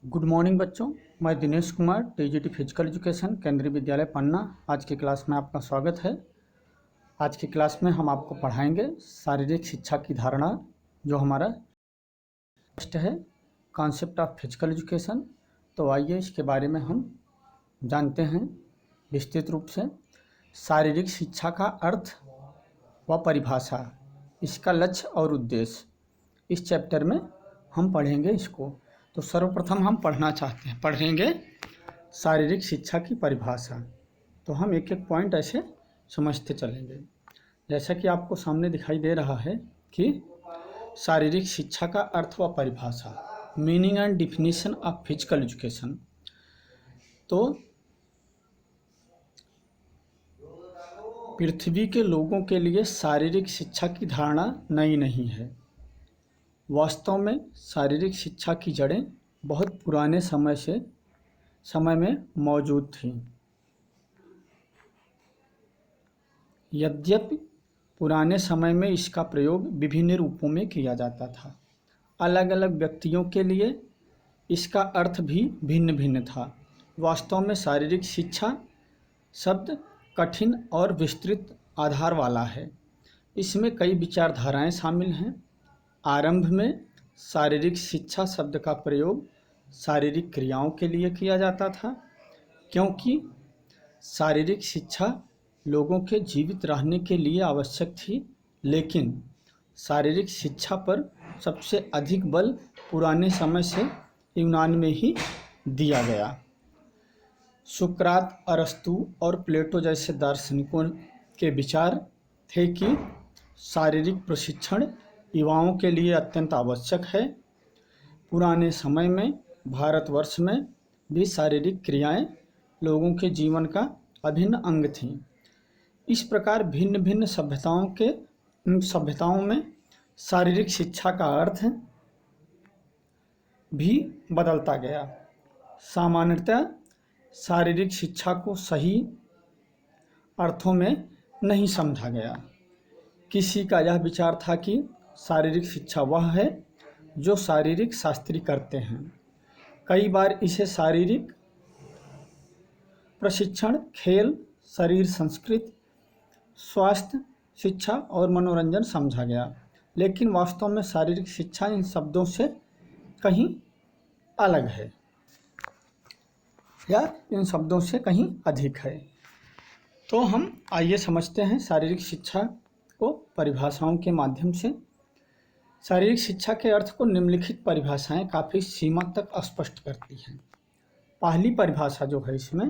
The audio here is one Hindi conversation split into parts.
गुड मॉर्निंग बच्चों। मैं Dinesh Kumar, TGT physical education, केंद्रीय विद्यालय पन्ना। आज की क्लास में आपका स्वागत है। आज की क्लास में हम आपको पढ़ाएंगे शारीरिक शिक्षा की धारणा, जो हमारा फर्स्ट है कॉन्सेप्ट ऑफ फिजिकल एजुकेशन। तो आइए इसके बारे में हम जानते हैं विस्तृत रूप से। शारीरिक शिक्षा का अर्थ व परिभाषा, इसका लक्ष्य और उद्देश्य, इस चैप्टर में हम पढ़ेंगे इसको। तो सर्वप्रथम हम पढ़ेंगे शारीरिक शिक्षा की परिभाषा। तो हम एक एक पॉइंट ऐसे समझते चलेंगे। जैसा कि आपको सामने दिखाई दे रहा है कि शारीरिक शिक्षा का अर्थ व परिभाषा, meaning and definition of physical education. तो पृथ्वी के लोगों के लिए शारीरिक शिक्षा की धारणा नई नहीं है। वास्तव में शारीरिक शिक्षा की जड़ें बहुत पुराने समय में मौजूद थीं। यद्यपि पुराने समय में इसका प्रयोग विभिन्न रूपों में किया जाता था। अलग अलग व्यक्तियों के लिए इसका अर्थ भी भिन्न भिन्न था। वास्तव में शारीरिक शिक्षा शब्द कठिन और विस्तृत आधार वाला है। इसमें कई विचारधाराएं शामिल हैं। आरंभ में शारीरिक शिक्षा शब्द का प्रयोग शारीरिक क्रियाओं के लिए किया जाता था, क्योंकि शारीरिक शिक्षा लोगों के जीवित रहने के लिए आवश्यक थी। लेकिन शारीरिक शिक्षा पर सबसे अधिक बल पुराने समय से यूनान में ही दिया गया। सुकरात, अरस्तु और प्लेटो जैसे दार्शनिकों के विचार थे कि शारीरिक प्रशिक्षण युवाओं के लिए अत्यंत आवश्यक है। पुराने समय में भारतवर्ष में भी शारीरिक क्रियाएं लोगों के जीवन का अभिन्न अंग थीं। इस प्रकार भिन्न भिन्न सभ्यताओं में शारीरिक शिक्षा का अर्थ भी बदलता गया। सामान्यतः शारीरिक शिक्षा को सही अर्थों में नहीं समझा गया। किसी का यह विचार था कि शारीरिक शिक्षा वह है जो शारीरिक शास्त्री करते हैं। कई बार इसे शारीरिक प्रशिक्षण, खेल, शरीर संस्कृति, स्वास्थ्य शिक्षा और मनोरंजन समझा गया। लेकिन वास्तव में शारीरिक शिक्षा इन शब्दों से कहीं अलग है या इन शब्दों से कहीं अधिक है। तो हम आइए समझते हैं शारीरिक शिक्षा को परिभाषाओं के माध्यम से। शारीरिक शिक्षा के अर्थ को निम्नलिखित परिभाषाएं काफ़ी सीमा तक स्पष्ट करती हैं। पहली परिभाषा जो है इसमें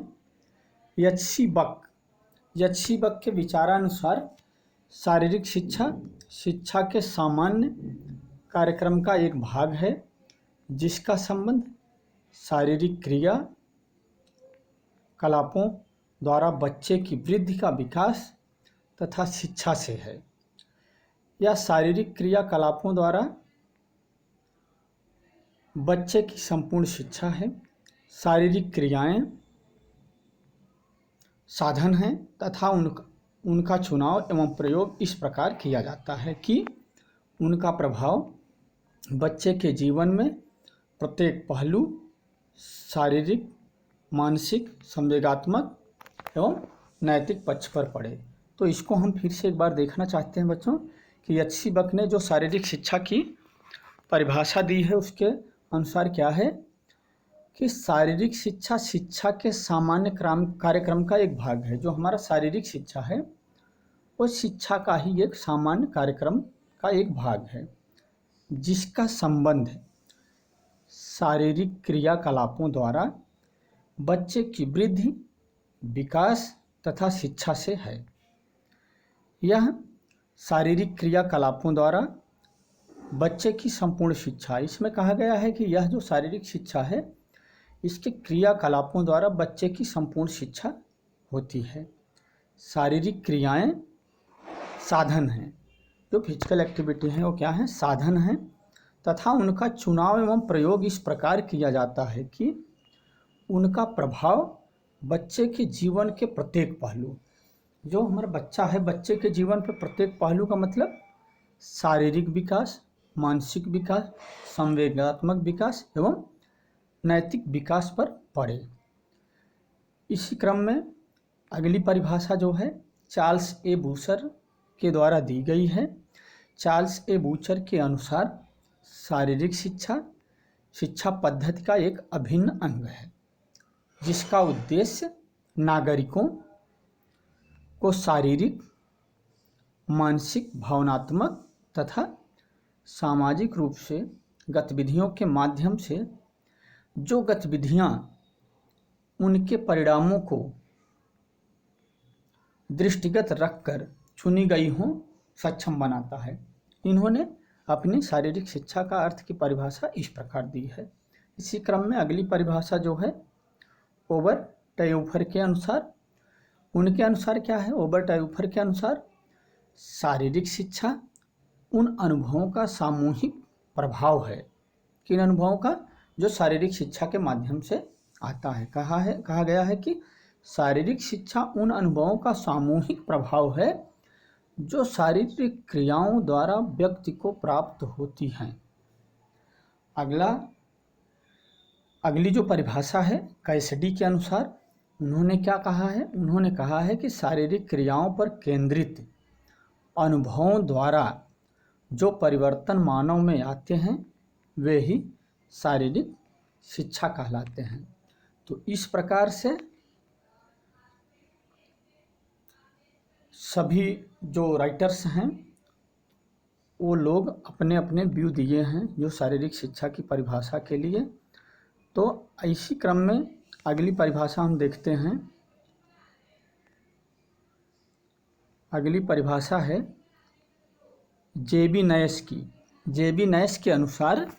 यत्सी बक के विचारानुसार शारीरिक शिक्षा के सामान्य कार्यक्रम का एक भाग है, जिसका संबंध शारीरिक क्रिया कलापों द्वारा बच्चे की वृद्धि का विकास तथा शिक्षा से है। यह शारीरिक क्रियाकलापों द्वारा बच्चे की संपूर्ण शिक्षा है। शारीरिक क्रियाएं साधन हैं तथा उनका चुनाव एवं प्रयोग इस प्रकार किया जाता है कि उनका प्रभाव बच्चे के जीवन में प्रत्येक पहलू, शारीरिक, मानसिक, संवेगात्मक एवं नैतिक पक्ष पर पड़े। तो इसको हम फिर से एक बार देखना चाहते हैं बच्चों कि यत्सी बक ने जो शारीरिक शिक्षा की परिभाषा दी है उसके अनुसार क्या है कि शारीरिक शिक्षा के सामान्य कार्यक्रम का एक भाग है। जो हमारा शारीरिक शिक्षा है वो शिक्षा का ही एक सामान्य कार्यक्रम का एक भाग है, जिसका संबंध शारीरिक क्रियाकलापों द्वारा बच्चे की वृद्धि, विकास तथा शिक्षा से है। यह शारीरिक क्रियाकलापों द्वारा बच्चे की संपूर्ण शिक्षा, इसमें कहा गया है कि यह जो शारीरिक शिक्षा है इसके क्रियाकलापों द्वारा बच्चे की संपूर्ण शिक्षा होती है। शारीरिक क्रियाएं साधन हैं, जो फिजिकल एक्टिविटी हैं वो क्या है, साधन हैं तथा उनका चुनाव एवं प्रयोग इस प्रकार किया जाता है कि उनका प्रभाव बच्चे के जीवन के प्रत्येक पहलू, जो हमारा बच्चा है बच्चे के जीवन पर प्रत्येक पहलू का मतलब शारीरिक विकास, मानसिक विकास, संवेगात्मक विकास एवं नैतिक विकास पर पड़े। इसी क्रम में अगली परिभाषा जो है चार्ल्स ए बूचर के द्वारा दी गई है। चार्ल्स ए बूचर के अनुसार शारीरिक शिक्षा शिक्षा पद्धति का एक अभिन्न अंग है, जिसका उद्देश्य नागरिकों को शारीरिक, मानसिक, भावनात्मक तथा सामाजिक रूप से गतिविधियों के माध्यम से जो गतिविधियां उनके परिणामों को दृष्टिगत रखकर चुनी गई हों, सक्षम बनाता है। इन्होंने अपनी शारीरिक शिक्षा का अर्थ की परिभाषा इस प्रकार दी है। इसी क्रम में अगली परिभाषा जो है ओबरटयूफर के अनुसार, उनके अनुसार क्या है? ओबरटयूफर के अनुसार शारीरिक शिक्षा उन अनुभवों का सामूहिक प्रभाव है। किन अनुभवों का? जो शारीरिक शिक्षा के माध्यम से आता है। कहा गया है कि शारीरिक शिक्षा उन अनुभवों का सामूहिक प्रभाव है जो शारीरिक क्रियाओं द्वारा व्यक्ति को प्राप्त होती हैं। अगली जो परिभाषा है कैसिडी के अनुसार, उन्होंने क्या कहा है? उन्होंने कहा है कि शारीरिक क्रियाओं पर केंद्रित अनुभवों द्वारा जो परिवर्तन मानव में आते हैं वे ही शारीरिक शिक्षा कहलाते हैं। तो इस प्रकार से सभी जो राइटर्स हैं वो लोग अपने अपने व्यू दिए हैं जो शारीरिक शिक्षा की परिभाषा के लिए। तो इसी क्रम में अगली परिभाषा हम देखते हैं। अगली परिभाषा है जेबी नैश की। जेबी नैश के अनुसार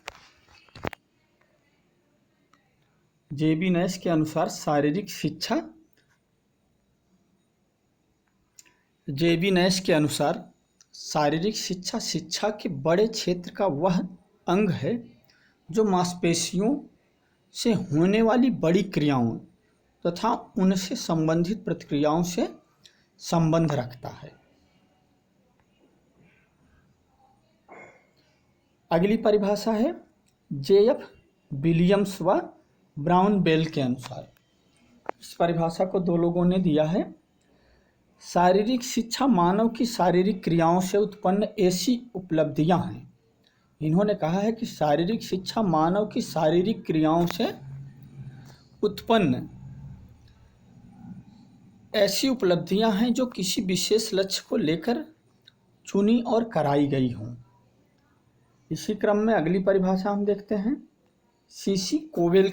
शारीरिक शिक्षा, जेबी नैश के अनुसार शारीरिक शिक्षा शिक्षा के बड़े क्षेत्र का वह अंग है जो मांसपेशियों से होने वाली बड़ी क्रियाओं तथा उनसे संबंधित प्रतिक्रियाओं से संबंध रखता है। अगली परिभाषा है जेएफ विलियम्स व ब्राउन बेल के अनुसार। इस परिभाषा को दो लोगों ने दिया है। शारीरिक शिक्षा मानव की शारीरिक क्रियाओं से उत्पन्न ऐसी उपलब्धियां हैं। इन्होंने कहा है कि शारीरिक शिक्षा मानव की शारीरिक क्रियाओं से उत्पन्न ऐसी उपलब्धियां हैं जो किसी विशेष लक्ष्य को लेकर चुनी और कराई गई हों। इसी क्रम में अगली परिभाषा हम देखते हैं सीसी कोवेल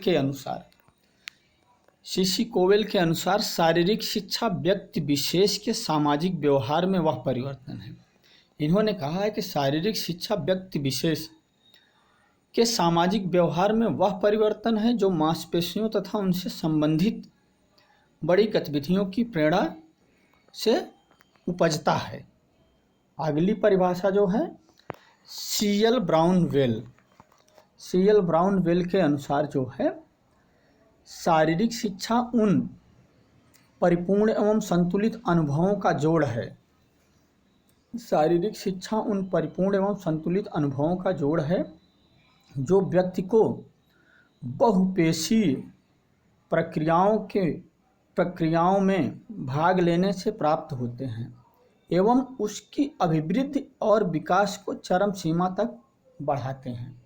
के अनुसार शारीरिक शिक्षा व्यक्ति विशेष के सामाजिक व्यवहार में वह परिवर्तन है। इन्होंने कहा है कि शारीरिक शिक्षा व्यक्ति विशेष के सामाजिक व्यवहार में वह परिवर्तन है जो मांसपेशियों तथा उनसे संबंधित बड़ी गतिविधियों की प्रेरणा से उपजता है। अगली परिभाषा जो है सीएल ब्राउन वेल के अनुसार जो है शारीरिक शिक्षा उन परिपूर्ण एवं संतुलित अनुभवों का जोड़ है। शारीरिक शिक्षा उन परिपूर्ण एवं संतुलित अनुभवों का जोड़ है जो व्यक्ति को बहुपेशीय प्रक्रियाओं में भाग लेने से प्राप्त होते हैं एवं उसकी अभिवृद्धि और विकास को चरम सीमा तक बढ़ाते हैं।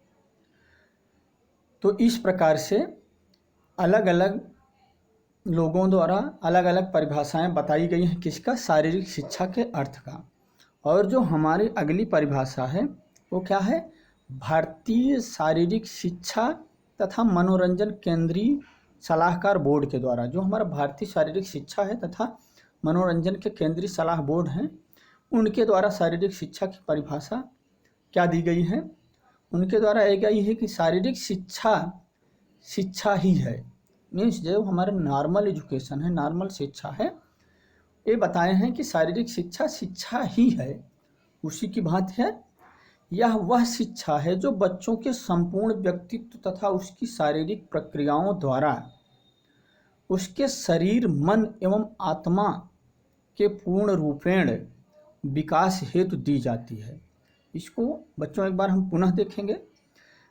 तो इस प्रकार से अलग अलग लोगों द्वारा अलग अलग परिभाषाएं बताई गई हैं किसका? शारीरिक शिक्षा के अर्थ का। और जो हमारी अगली परिभाषा है वो क्या है? भारतीय शारीरिक शिक्षा तथा मनोरंजन केंद्रीय सलाहकार बोर्ड के द्वारा, जो हमारा भारतीय शारीरिक शिक्षा है तथा मनोरंजन के केंद्रीय सलाह बोर्ड हैं, उनके द्वारा शारीरिक शिक्षा की परिभाषा क्या दी गई है? उनके द्वारा यह गई है कि शारीरिक शिक्षा ही है, मीन्स जो हमारा नॉर्मल एजुकेशन है, नॉर्मल शिक्षा है, ये बताए हैं कि शारीरिक शिक्षा ही है। उसी की भांति है यह वह शिक्षा है जो बच्चों के संपूर्ण व्यक्तित्व तथा उसकी शारीरिक प्रक्रियाओं द्वारा उसके शरीर, मन एवं आत्मा के पूर्ण रूपेण विकास हेतु दी जाती है। इसको बच्चों एक बार हम पुनः देखेंगे।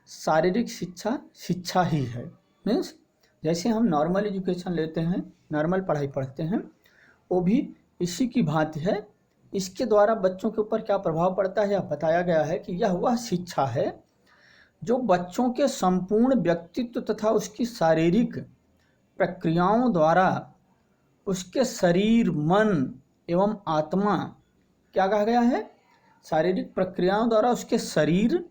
शारीरिक शिक्षा ही है, मीन्स जैसे हम नॉर्मल एजुकेशन लेते हैं, नॉर्मल पढ़ाई पढ़ते हैं, वो भी इसी की भांति है। इसके द्वारा बच्चों के ऊपर क्या प्रभाव पड़ता है यह बताया गया है कि यह वह शिक्षा है जो बच्चों के संपूर्ण व्यक्तित्व तथा उसकी शारीरिक प्रक्रियाओं द्वारा उसके शरीर, मन एवं आत्मा, क्या कहा गया है, शारीरिक प्रक्रियाओं द्वारा उसके शरीर,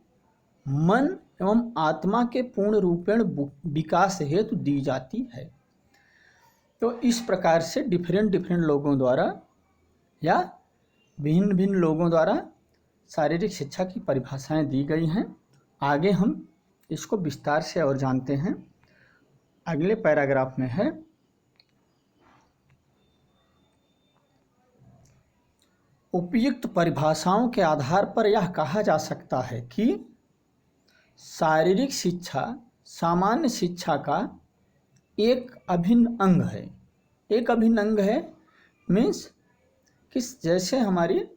मन एवं आत्मा के पूर्ण रूपेण विकास हेतु दी जाती है। तो इस प्रकार से डिफरेंट लोगों द्वारा या भिन्न भिन्न लोगों द्वारा शारीरिक शिक्षा की परिभाषाएं दी गई हैं। आगे हम इसको विस्तार से और जानते हैं। अगले पैराग्राफ में है, उपयुक्त परिभाषाओं के आधार पर यह कहा जा सकता है कि शारीरिक शिक्षा सामान्य शिक्षा का एक अभिन्न अंग है। एक अभिन्न अंग है मीन्स किस, जैसे हमारी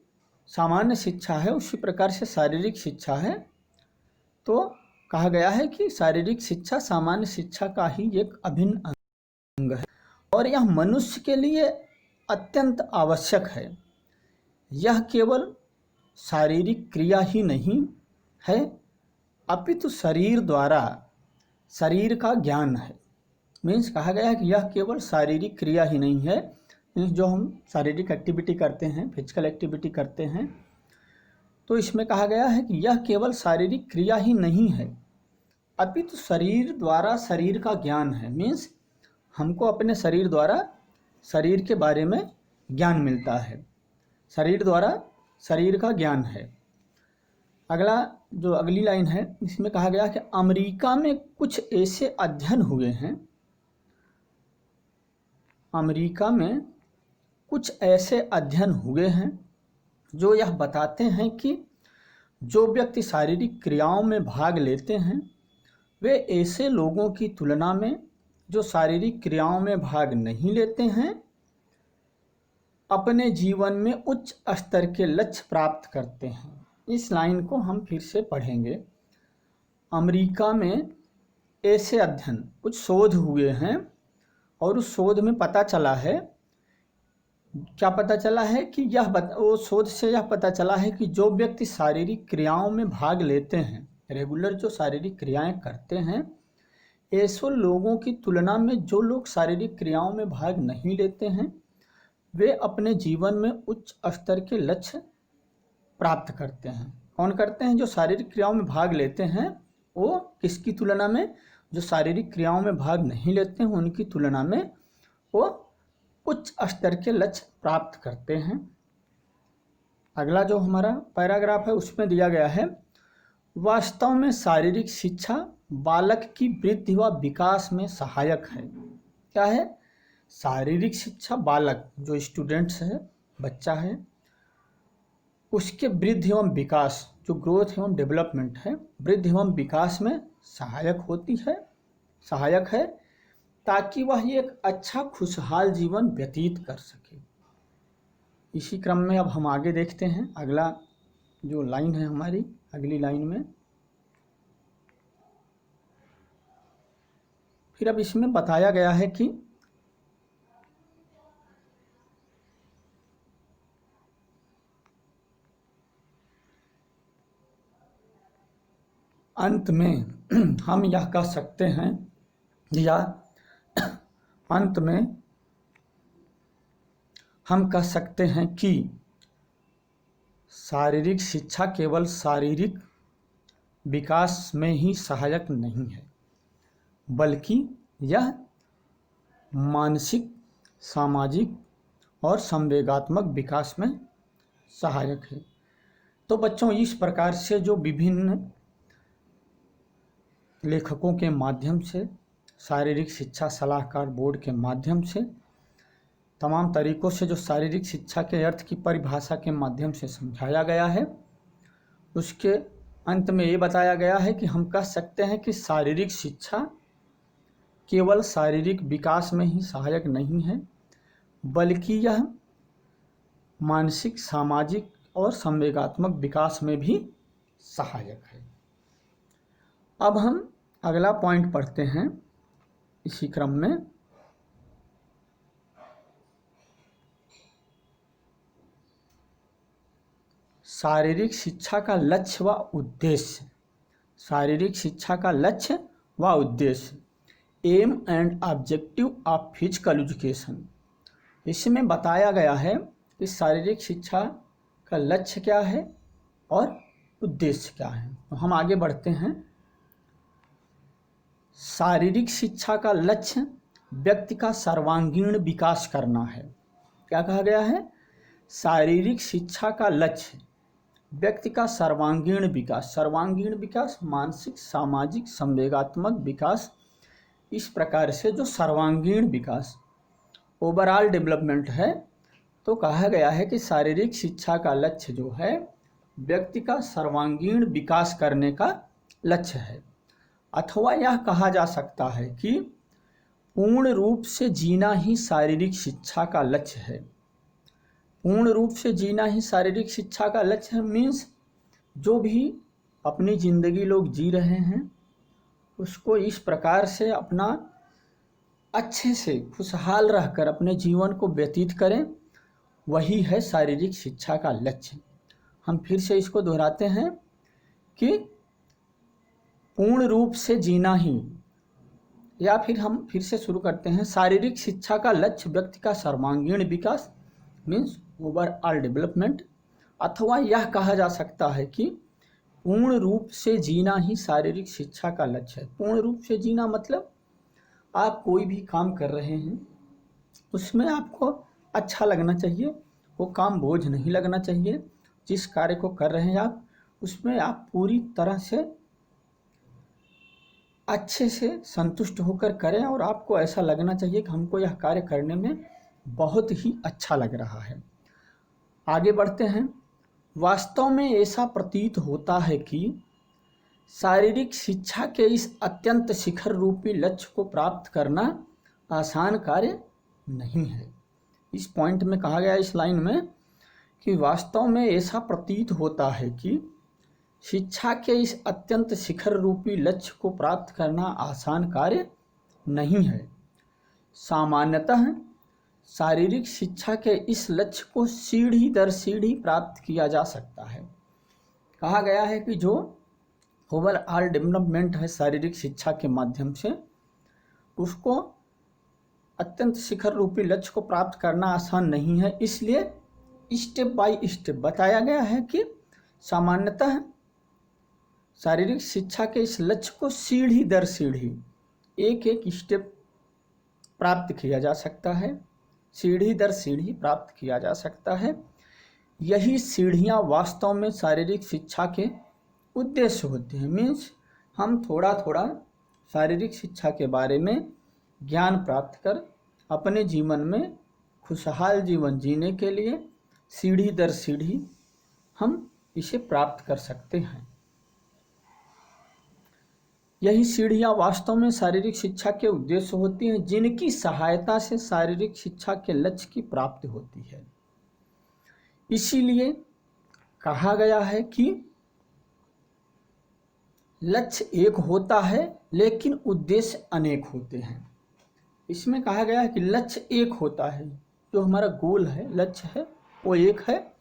सामान्य शिक्षा है उसी प्रकार से शारीरिक शिक्षा है। तो कहा गया है कि शारीरिक शिक्षा सामान्य शिक्षा का ही एक अभिन्न अंग है और यह मनुष्य के लिए अत्यंत आवश्यक है। यह केवल शारीरिक क्रिया ही नहीं है अपितु शरीर द्वारा शरीर का ज्ञान है। मीन्स कहा गया है कि यह केवल शारीरिक क्रिया ही नहीं है, मीन्स जो हम शारीरिक एक्टिविटी करते हैं, फिजिकल एक्टिविटी करते हैं, तो इसमें कहा गया है कि यह केवल शारीरिक क्रिया ही नहीं है अपितु शरीर द्वारा शरीर का ज्ञान है। मीन्स हमको अपने शरीर द्वारा शरीर के बारे में ज्ञान मिलता है, शरीर द्वारा शरीर का ज्ञान है। अगला जो अगली लाइन है इसमें कहा गया कि अमेरिका में कुछ ऐसे अध्ययन हुए हैं, अमेरिका में कुछ ऐसे अध्ययन हुए हैं जो यह बताते हैं कि जो व्यक्ति शारीरिक क्रियाओं में भाग लेते हैं वे ऐसे लोगों की तुलना में जो शारीरिक क्रियाओं में भाग नहीं लेते हैं अपने जीवन में उच्च स्तर के लक्ष्य प्राप्त करते हैं। इस लाइन को हम फिर से पढ़ेंगे। अमेरिका में ऐसे अध्ययन, कुछ शोध हुए हैं और उस शोध में पता चला है, क्या पता चला है कि वो शोध से यह पता चला है कि जो व्यक्ति शारीरिक क्रियाओं में भाग लेते हैं, रेगुलर जो शारीरिक क्रियाएं करते हैं, ऐसे लोगों की तुलना में जो लोग शारीरिक क्रियाओं में भाग नहीं लेते हैं वे अपने जीवन में उच्च स्तर के लक्ष्य प्राप्त करते हैं। कौन करते हैं? जो शारीरिक क्रियाओं में भाग लेते हैं वो किसकी तुलना में? जो शारीरिक क्रियाओं में भाग नहीं लेते हैं उनकी तुलना में वो उच्च स्तर के लक्ष्य प्राप्त करते हैं। अगला जो हमारा पैराग्राफ है उसमें दिया गया है, वास्तव में शारीरिक शिक्षा बालक की वृद्धि व विकास में सहायक है। क्या है? शारीरिक शिक्षा बालक जो स्टूडेंट्स है, बच्चा है, उसके वृद्धि एवं विकास, जो ग्रोथ एवं डेवलपमेंट है, वृद्धि एवं विकास में सहायक है ताकि वह एक अच्छा खुशहाल जीवन व्यतीत कर सके। इसी क्रम में अब हम आगे देखते हैं अगला जो लाइन है हमारी, अगली लाइन में फिर अब इसमें बताया गया है कि अंत में हम यह कह सकते हैं या अंत में हम कह सकते हैं कि शारीरिक शिक्षा केवल शारीरिक विकास में ही सहायक नहीं है बल्कि यह मानसिक, सामाजिक और संवेगात्मक विकास में सहायक है। तो बच्चों, इस प्रकार से जो विभिन्न लेखकों के माध्यम से, शारीरिक शिक्षा सलाहकार बोर्ड के माध्यम से, तमाम तरीक़ों से जो शारीरिक शिक्षा के अर्थ की परिभाषा के माध्यम से समझाया गया है, उसके अंत में ये बताया गया है कि हम कह सकते हैं कि शारीरिक शिक्षा केवल शारीरिक विकास में ही सहायक नहीं है बल्कि यह मानसिक, सामाजिक और संवेगात्मक विकास में भी सहायक है। अब हम अगला पॉइंट पढ़ते हैं, इसी क्रम में शारीरिक शिक्षा का लक्ष्य व उद्देश्य। शारीरिक शिक्षा का लक्ष्य व उद्देश्य, aim and objective of physical education. इसमें बताया गया है कि शारीरिक शिक्षा का लक्ष्य क्या है और उद्देश्य क्या है। तो हम आगे बढ़ते हैं। शारीरिक शिक्षा का लक्ष्य व्यक्ति का सर्वांगीण विकास करना है। क्या कहा गया है? शारीरिक शिक्षा का लक्ष्य व्यक्ति का सर्वांगीण विकास। सर्वांगीण विकास मानसिक, सामाजिक, संवेगात्मक विकास, इस प्रकार से जो सर्वांगीण विकास, ओवरऑल डेवलपमेंट है। तो कहा गया है कि शारीरिक शिक्षा का लक्ष्य जो है व्यक्ति का सर्वांगीण विकास करने का लक्ष्य है। अथवा यह कहा जा सकता है कि पूर्ण रूप से जीना ही शारीरिक शिक्षा का लक्ष्य है। पूर्ण रूप से जीना ही शारीरिक शिक्षा का लक्ष्य है मीन्स जो भी अपनी ज़िंदगी लोग जी रहे हैं उसको इस प्रकार से अपना अच्छे से खुशहाल रहकर अपने जीवन को व्यतीत करें, वही है शारीरिक शिक्षा का लक्ष्य। हम फिर से इसको दोहराते हैं कि पूर्ण रूप से जीना ही, या फिर हम फिर से शुरू करते हैं। शारीरिक शिक्षा का लक्ष्य व्यक्ति का सर्वांगीण विकास मीन्स ओवरऑल डेवलपमेंट। अथवा यह कहा जा सकता है कि पूर्ण रूप से जीना ही शारीरिक शिक्षा का लक्ष्य है। पूर्ण रूप से जीना मतलब आप कोई भी काम कर रहे हैं उसमें आपको अच्छा लगना चाहिए, वो काम बोझ नहीं लगना चाहिए। जिस कार्य को कर रहे हैं आप उसमें आप पूरी तरह से अच्छे से संतुष्ट होकर करें और आपको ऐसा लगना चाहिए कि हमको यह कार्य करने में बहुत ही अच्छा लग रहा है। आगे बढ़ते हैं। वास्तव में ऐसा प्रतीत होता है कि शारीरिक शिक्षा के इस अत्यंत शिखर रूपी लक्ष्य को प्राप्त करना आसान कार्य नहीं है। इस पॉइंट में कहा गया इस लाइन में कि वास्तव में ऐसा प्रतीत होता है कि शिक्षा के इस अत्यंत शिखर रूपी लक्ष्य को प्राप्त करना आसान कार्य नहीं है। सामान्यतः शारीरिक शिक्षा के इस लक्ष्य को सीढ़ी दर सीढ़ी प्राप्त किया जा सकता है। कहा गया है कि जो ओवरऑल डेवलपमेंट है शारीरिक शिक्षा के माध्यम से, उसको अत्यंत शिखर रूपी लक्ष्य को प्राप्त करना आसान नहीं है। इसलिए स्टेप बाय स्टेप बताया गया है कि सामान्यतः शारीरिक शिक्षा के इस लक्ष्य को सीढ़ी दर सीढ़ी एक एक स्टेप प्राप्त किया जा सकता है, सीढ़ी दर सीढ़ी प्राप्त किया जा सकता है। यही सीढ़ियाँ वास्तव में शारीरिक शिक्षा के उद्देश्य होते हैं। मीन्स हम थोड़ा थोड़ा शारीरिक शिक्षा के बारे में ज्ञान प्राप्त कर अपने जीवन में खुशहाल जीवन जीने के लिए सीढ़ी दर सीढ़ी हम इसे प्राप्त कर सकते हैं। यही सीढ़ियाँ वास्तव में शारीरिक शिक्षा के उद्देश्य होती हैं, जिनकी सहायता से शारीरिक शिक्षा के लक्ष्य की प्राप्ति होती है। इसीलिए कहा गया है कि लक्ष्य एक होता है लेकिन उद्देश्य अनेक होते हैं। इसमें कहा गया है कि लक्ष्य एक होता है, जो हमारा गोल है, लक्ष्य है, वो एक है,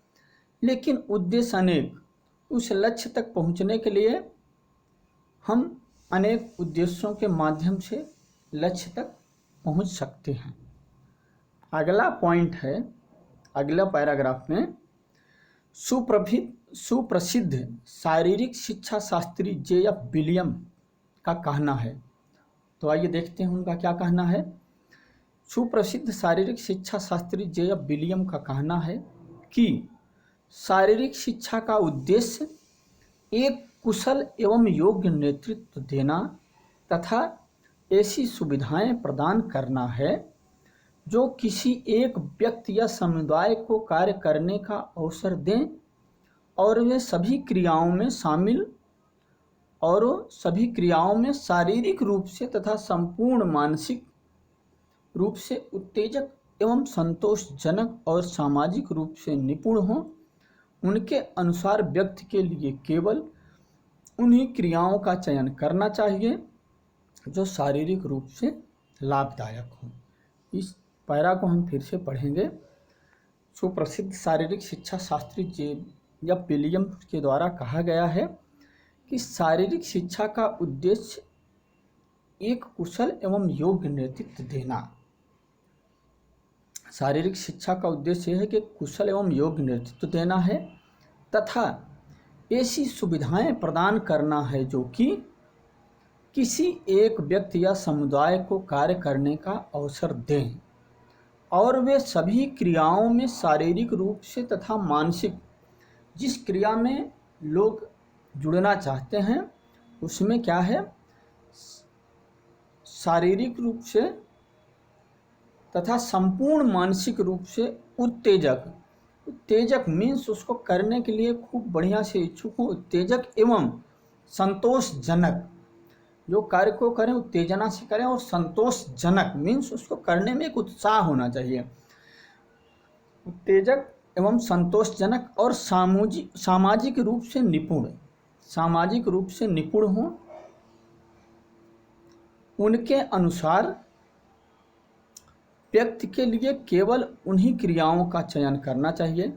लेकिन उद्देश्य अनेक। उस लक्ष्य तक पहुंचने के लिए हम अनेक उद्देश्यों के माध्यम से लक्ष्य तक पहुंच सकते हैं। अगला पॉइंट है, अगला पैराग्राफ में सुप्रसिद्ध शारीरिक शिक्षा शास्त्री जे.एफ. विलियम का कहना है। तो आइए देखते हैं उनका क्या कहना है। सुप्रसिद्ध शारीरिक शिक्षा शास्त्री जे.एफ. विलियम का कहना है कि शारीरिक शिक्षा का उद्देश्य एक कुशल एवं योग्य नेतृत्व देना तथा ऐसी सुविधाएं प्रदान करना है जो किसी एक व्यक्ति या समुदाय को कार्य करने का अवसर दें और वे सभी क्रियाओं में शारीरिक रूप से तथा संपूर्ण मानसिक रूप से उत्तेजक एवं संतोषजनक और सामाजिक रूप से निपुण हों। उनके अनुसार व्यक्ति के लिए केवल उन्हीं क्रियाओं का चयन करना चाहिए जो शारीरिक रूप से लाभदायक हो। इस पैरा को हम फिर से पढ़ेंगे। सुप्रसिद्ध शारीरिक शिक्षा शास्त्री या विलियम के द्वारा कहा गया है कि शारीरिक शिक्षा का उद्देश्य एक कुशल एवं योग्य नेतृत्व देना। शारीरिक शिक्षा का उद्देश्य यह है कि कुशल एवं योग्य नेतृत्व देना है तथा ऐसी सुविधाएं प्रदान करना है जो कि किसी एक व्यक्ति या समुदाय को कार्य करने का अवसर दें और वे सभी क्रियाओं में शारीरिक रूप से तथा मानसिक, जिस क्रिया में लोग जुड़ना चाहते हैं उसमें क्या है, शारीरिक रूप से तथा संपूर्ण मानसिक रूप से उत्तेजक मीन्स उसको करने के लिए खूब बढ़िया से इच्छुक हो, उत्तेजक एवं संतोषजनक, जो कार्य को करें उत्तेजना से करें और संतोषजनक मीन्स उसको करने में एक उत्साह होना चाहिए। उत्तेजक एवं संतोषजनक और सामाजिक रूप से निपुण हों। उनके अनुसार व्यक्ति के लिए केवल उन्हीं क्रियाओं का चयन करना चाहिए।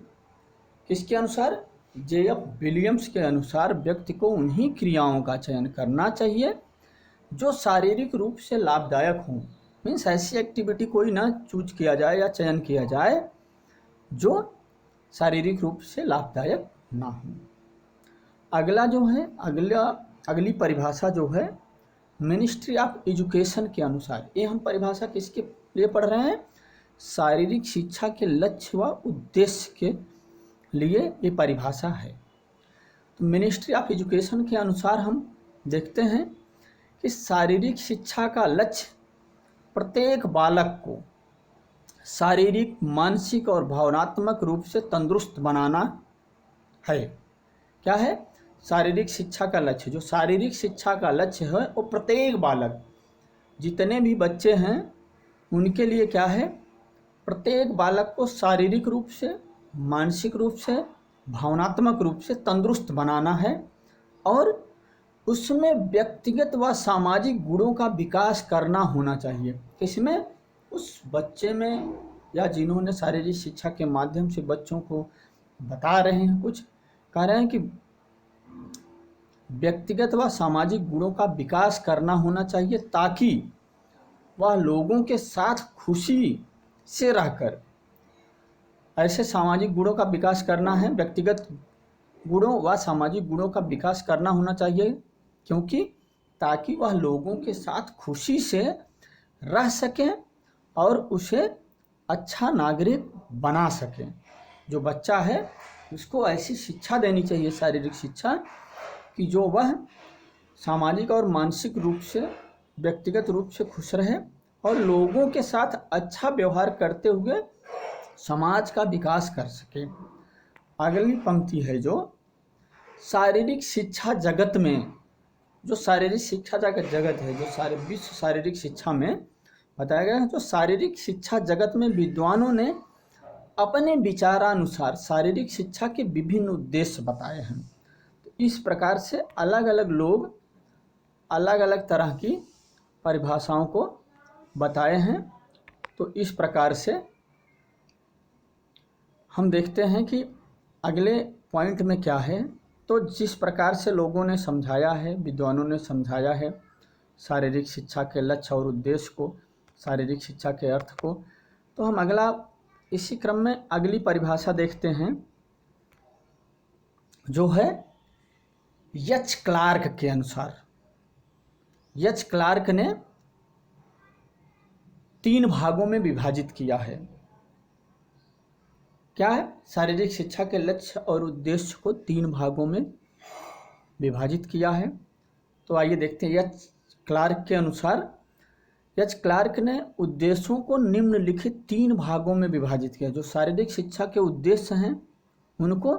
किसके अनुसार? जे.एफ. विलियम्स के अनुसार व्यक्ति को उन्हीं क्रियाओं का चयन करना चाहिए जो शारीरिक रूप से लाभदायक हों। मीन्स ऐसी एक्टिविटी कोई ना चूज किया जाए या चयन किया जाए जो शारीरिक रूप से लाभदायक ना हो। अगली परिभाषा जो है मिनिस्ट्री ऑफ एजुकेशन के अनुसार, ये हम परिभाषा किसके लिए पढ़ रहे हैं? शारीरिक शिक्षा के लक्ष्य व उद्देश्य के लिए ये परिभाषा है। तो मिनिस्ट्री ऑफ एजुकेशन के अनुसार हम देखते हैं कि शारीरिक शिक्षा का लक्ष्य प्रत्येक बालक को शारीरिक, मानसिक और भावनात्मक रूप से तंदुरुस्त बनाना है। क्या है? शारीरिक शिक्षा का लक्ष्य, जो शारीरिक शिक्षा का लक्ष्य है वो प्रत्येक बालक, जितने भी बच्चे हैं उनके लिए क्या है, प्रत्येक बालक को शारीरिक रूप से, मानसिक रूप से, भावनात्मक रूप से तंदुरुस्त बनाना है और उसमें व्यक्तिगत व सामाजिक गुणों का विकास करना होना चाहिए। इसमें उस बच्चे में या जिन्होंने शारीरिक शिक्षा के माध्यम से बच्चों को बता रहे हैं, कुछ कह रहे हैं कि व्यक्तिगत व सामाजिक गुणों का विकास करना होना चाहिए ताकि वह लोगों के साथ खुशी से रहकर, ऐसे सामाजिक गुणों का विकास करना है, व्यक्तिगत गुणों व सामाजिक गुणों का विकास करना होना चाहिए, क्योंकि ताकि वह लोगों के साथ खुशी से रह सकें और उसे अच्छा नागरिक बना सकें। जो बच्चा है उसको ऐसी शिक्षा देनी चाहिए, शारीरिक शिक्षा, कि जो वह सामाजिक और मानसिक रूप से, व्यक्तिगत रूप से खुश रहे और लोगों के साथ अच्छा व्यवहार करते हुए समाज का विकास कर सके। अगली पंक्ति है जो शारीरिक शिक्षा जगत में, जो शारीरिक शिक्षा जगत है, जो सारे विश्व शारीरिक शिक्षा में बताया गया है, तो शारीरिक शिक्षा जगत में विद्वानों ने अपने विचारानुसार शारीरिक शिक्षा के विभिन्न उद्देश्य बताए हैं। तो इस प्रकार से अलग अलग लोग अलग अलग तरह की परिभाषाओं को बताए हैं। तो इस प्रकार से हम देखते हैं कि अगले पॉइंट में क्या है। तो जिस प्रकार से लोगों ने समझाया है, विद्वानों ने समझाया है शारीरिक शिक्षा के लक्ष्य और उद्देश्य को, शारीरिक शिक्षा के अर्थ को, तो हम अगला इसी क्रम में अगली परिभाषा देखते हैं जो है एच. क्लार्क के अनुसार। एच. क्लार्क ने 3 भागों में विभाजित किया है। क्या है? शारीरिक शिक्षा के लक्ष्य और उद्देश्य को 3 भागों में विभाजित किया है। तो आइए देखते हैं। एच. क्लार्क के अनुसार, एच. क्लार्क ने उद्देश्यों को निम्नलिखित 3 भागों में विभाजित किया। जो शारीरिक शिक्षा के उद्देश्य हैं उनको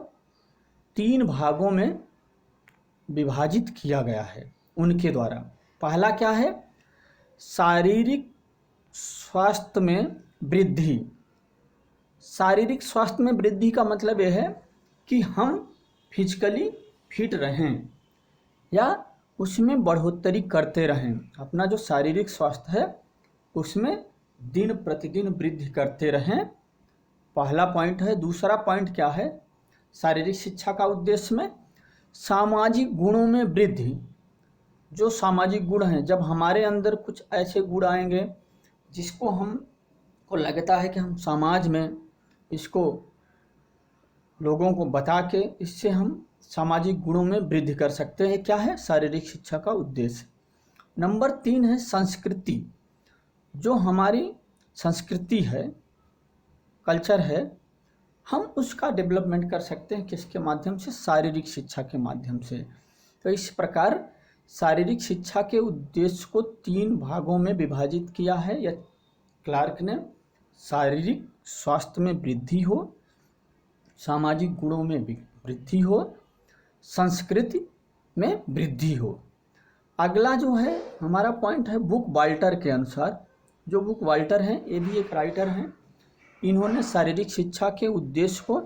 3 भागों में विभाजित किया गया है उनके द्वारा। पहला क्या है? शारीरिक स्वास्थ्य में वृद्धि। शारीरिक स्वास्थ्य में वृद्धि का मतलब यह है कि हम फिजिकली फिट रहें या उसमें बढ़ोतरी करते रहें। अपना जो शारीरिक स्वास्थ्य है उसमें दिन प्रतिदिन वृद्धि करते रहें, पहला पॉइंट है। दूसरा पॉइंट क्या है शारीरिक शिक्षा का उद्देश्य में? सामाजिक गुणों में वृद्धि। जो सामाजिक गुण हैं, जब हमारे अंदर कुछ ऐसे गुण आएंगे जिसको हमको लगता है कि हम समाज में इसको लोगों को बता के इससे हम सामाजिक गुणों में वृद्धि कर सकते हैं, क्या है शारीरिक शिक्षा का उद्देश्य। नंबर 3 है संस्कृति। जो हमारी संस्कृति है, कल्चर है, हम उसका डेवलपमेंट कर सकते हैं किसके माध्यम से? शारीरिक शिक्षा के माध्यम से। तो इस प्रकार शारीरिक शिक्षा के उद्देश्य को 3 भागों में विभाजित किया है या क्लार्क ने। शारीरिक स्वास्थ्य में वृद्धि हो, सामाजिक गुणों में वृद्धि हो, संस्कृति में वृद्धि हो। अगला जो है हमारा पॉइंट है बुक वाल्टर के अनुसार। जो बुक वाल्टर हैं ये भी एक राइटर हैं, इन्होंने शारीरिक शिक्षा के उद्देश्य को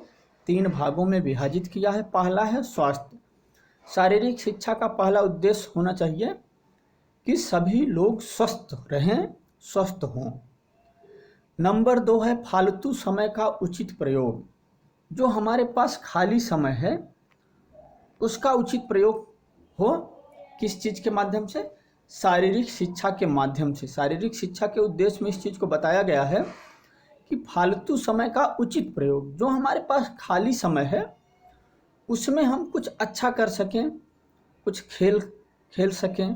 3 भागों में विभाजित किया है। पहला है स्वास्थ्य। शारीरिक शिक्षा का पहला उद्देश्य होना चाहिए कि सभी लोग स्वस्थ रहें, स्वस्थ हों। नंबर 2 है फालतू समय का उचित प्रयोग। जो हमारे पास खाली समय है उसका उचित प्रयोग हो, किस चीज़ के माध्यम से? शारीरिक शिक्षा के माध्यम से। शारीरिक शिक्षा के उद्देश्य में इस चीज़ को बताया गया है कि फालतू समय का उचित प्रयोग। जो हमारे पास खाली समय है उसमें हम कुछ अच्छा कर सकें, कुछ खेल सकें,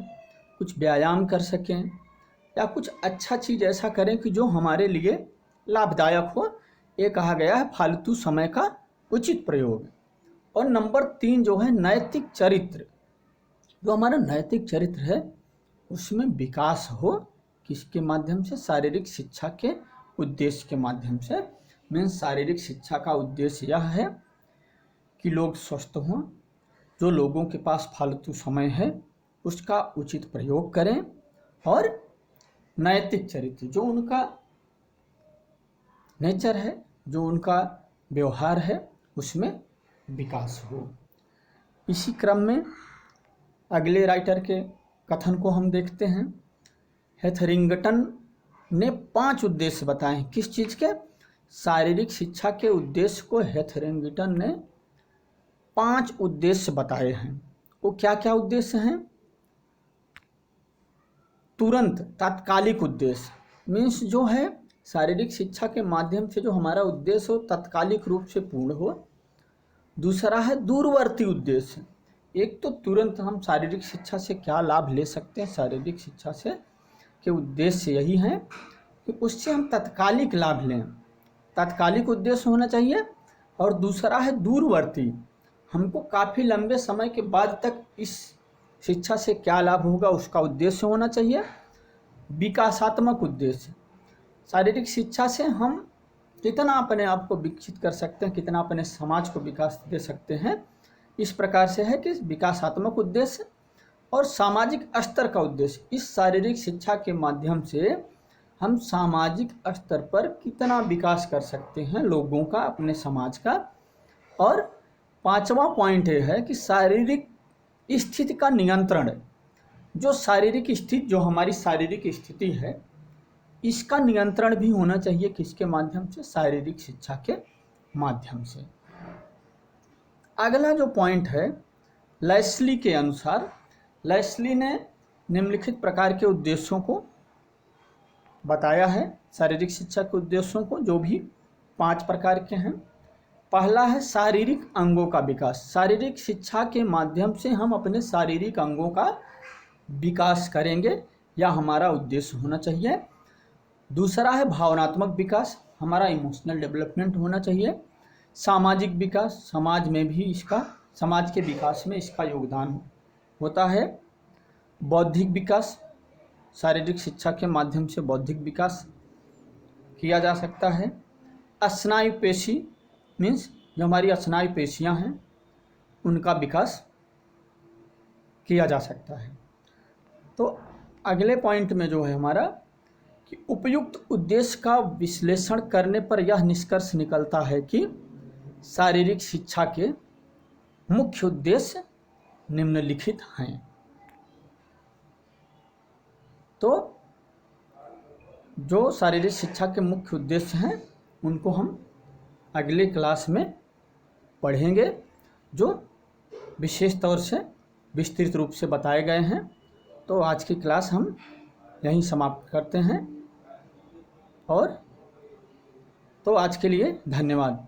कुछ व्यायाम कर सकें, या कुछ अच्छा चीज़ ऐसा करें कि जो हमारे लिए लाभदायक हो। ये कहा गया है फालतू समय का उचित प्रयोग। और नंबर 3 जो है नैतिक चरित्र। जो हमारा नैतिक चरित्र है उसमें विकास हो, किसके माध्यम से? शारीरिक शिक्षा के उद्देश्य के माध्यम से। मीन्स शारीरिक शिक्षा का उद्देश्य यह है कि लोग स्वस्थ हों, जो लोगों के पास फालतू समय है उसका उचित प्रयोग करें, और नैतिक चरित्र जो उनका नेचर है, जो उनका व्यवहार है, उसमें विकास हो। इसी क्रम में अगले राइटर के कथन को हम देखते हैं। हेथरिंगटन ने 5 उद्देश्य बताए हैं। किस चीज़ के? शारीरिक शिक्षा के उद्देश्य को हेथरिंगटन ने 5 उद्देश्य बताए हैं। वो क्या क्या उद्देश्य हैं? तुरंत तात्कालिक उद्देश्य। मीन्स जो है शारीरिक शिक्षा के माध्यम से जो हमारा उद्देश्य हो तात्कालिक रूप से पूर्ण हो। दूसरा है दूरवर्ती उद्देश्य। एक तो तुरंत हम शारीरिक शिक्षा से क्या लाभ ले सकते हैं, शारीरिक शिक्षा से के उद्देश्य यही है कि उससे हम तात्कालिक लाभ लें, तात्कालिक उद्देश्य होना चाहिए। और दूसरा है दूरवर्ती, हमको काफ़ी लंबे समय के बाद तक इस शिक्षा से क्या लाभ होगा उसका उद्देश्य होना चाहिए। विकासात्मक उद्देश्य, शारीरिक शिक्षा से हम कितना अपने आप को विकसित कर सकते हैं, कितना अपने समाज को विकास दे सकते हैं, इस प्रकार से है कि विकासात्मक उद्देश्य। और सामाजिक स्तर का उद्देश्य, इस शारीरिक शिक्षा के माध्यम से हम सामाजिक स्तर पर कितना विकास कर सकते हैं लोगों का, अपने समाज का। और 5वां पॉइंट ये है कि शारीरिक स्थिति का नियंत्रण। जो शारीरिक स्थिति, जो हमारी शारीरिक स्थिति है, इसका नियंत्रण भी होना चाहिए किसके माध्यम से? शारीरिक शिक्षा के माध्यम से। अगला जो पॉइंट है लेस्ली के अनुसार, लेस्ली ने निम्नलिखित प्रकार के उद्देश्यों को बताया है, शारीरिक शिक्षा के उद्देश्यों को, जो भी 5 प्रकार के हैं। पहला है शारीरिक अंगों का विकास। शारीरिक शिक्षा के माध्यम से हम अपने शारीरिक अंगों का विकास करेंगे, यह हमारा उद्देश्य होना चाहिए। दूसरा है भावनात्मक विकास, हमारा इमोशनल डेवलपमेंट होना चाहिए। सामाजिक विकास, समाज में भी इसका, समाज के विकास में इसका योगदान होता है। बौद्धिक विकास, शारीरिक शिक्षा के माध्यम से बौद्धिक विकास किया जा सकता है। स्नायु पेशी, मीन्स जो हमारी स्नायु पेशियां हैं उनका विकास किया जा सकता है। तो अगले पॉइंट में जो है हमारा कि उपयुक्त उद्देश्य का विश्लेषण करने पर यह निष्कर्ष निकलता है कि शारीरिक शिक्षा के मुख्य उद्देश्य निम्नलिखित हैं। तो जो शारीरिक शिक्षा के मुख्य उद्देश्य हैं उनको हम अगले क्लास में पढ़ेंगे, जो विशेष तौर से विस्तृत रूप से बताए गए हैं। तो आज की क्लास हम यहीं समाप्त करते हैं, और तो आज के लिए धन्यवाद।